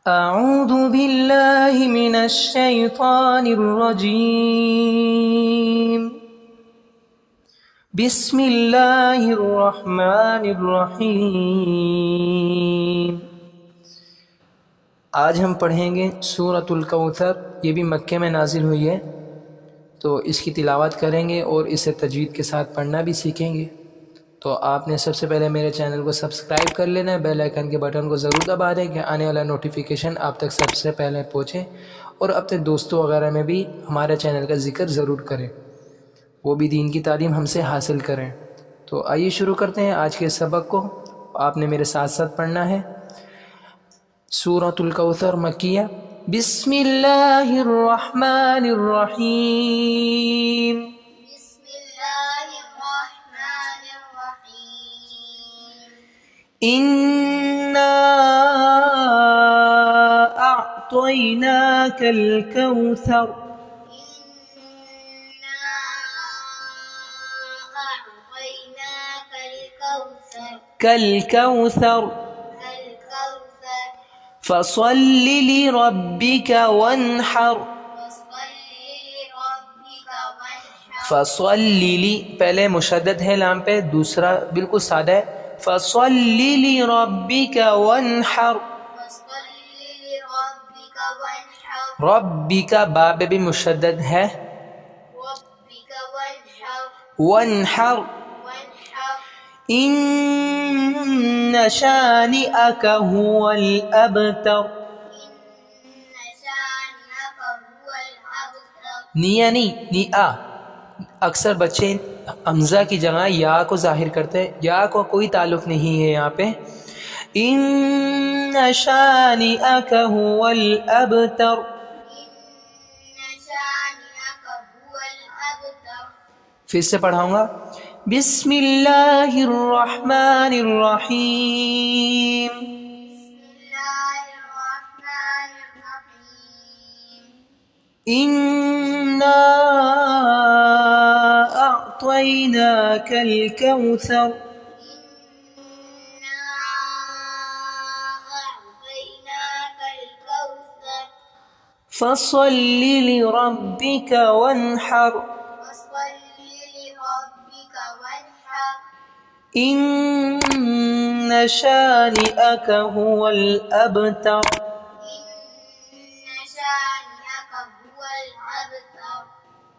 अऊज़ु बिल्लाहि मिनश शैतानिर रजीम। बिस्मिल्लाहिर रहमानिर रहीम। आज हम पढ़ेंगे सूरतुल कौसर। ये भी मक्के में नाजिल हुई है, तो इसकी तिलावत करेंगे और इसे तजवीद के साथ पढ़ना भी सीखेंगे। तो आपने सबसे पहले मेरे चैनल को सब्सक्राइब कर लेना है, बेल आइकन के बटन को ज़रूर दबा दें कि आने वाला नोटिफिकेशन आप तक सबसे पहले पहुँचे, और अपने दोस्तों वगैरह में भी हमारे चैनल का जिक्र ज़रूर करें, वो भी दीन की तालीम हमसे हासिल करें। तो आइए शुरू करते हैं आज के सबक को। आपने मेरे साथ साथ पढ़ना है सूरतुल कौसर मक्किया। बिस्मिल्लाहिर रहमानिर रहीम। इन्ना अअतैनाकल कौसर। कल कौसर फसल्लि लिरब्बिका वन्हर। फसल्लि ली पहले मुशद्दद है लाम पे, दूसरा बिल्कुल सादा है। फसल्लि लिरब्बिका वन्हर। रब्बिका बा पे भी मुशद्दद है। वन्हर। इन्न शानिअका हुवल अबतर। निया नहीं निआ। अक्सर बच्चे हमज़ा की जगह या को जाहिर करते हैं, या को कोई ताल्लुक़ नहीं है यहाँ पे। इन्न शानिअका हुवल अबतर। फिर से पढ़ाऊँगा। बिस्मिल्लाहिर्रहमानिर्रहीम। इन्ना अअतैनाकल कौसर। फसल्लि लिरब्बिका वन्हर। इन्न शानिअका हुवल अबतर।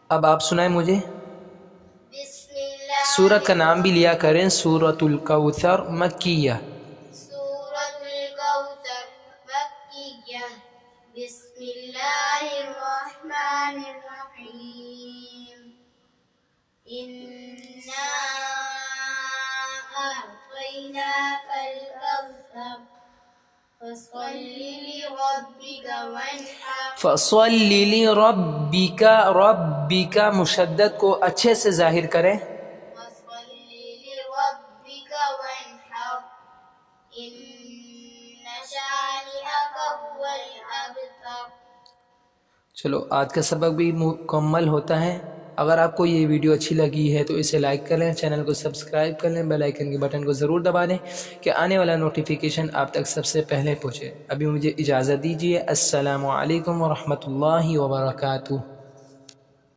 अब आप सुनाए मुझे। सूरत का नाम भी लिया करें, सूरतुल कौसर मक्किया। बिस्मिल्लाहिर्रहमानिर्रहीम। इन्ना अअतैनाकल कौसर फसल्लि लिरब्बिका वन्हर। फसल्लि लिरब्बिका, रब्बिका मुशद्दद को अच्छे से जाहिर करें। फसल्लि लिरब्बिका वन्हर। इन्न शानिअका हुवल अबतर। चलो आज का सबक भी मुकम्मल होता है। अगर आपको ये वीडियो अच्छी लगी है तो इसे लाइक कर लें, चैनल को सब्सक्राइब कर लें, बेल आइकन के बटन को ज़रूर दबा दें कि आने वाला नोटिफिकेशन आप तक सबसे पहले पहुँचे। अभी मुझे इजाज़त दीजिए। अस्सलामु अलैकुम व रहमतुल्लाहि व बरकातुहू।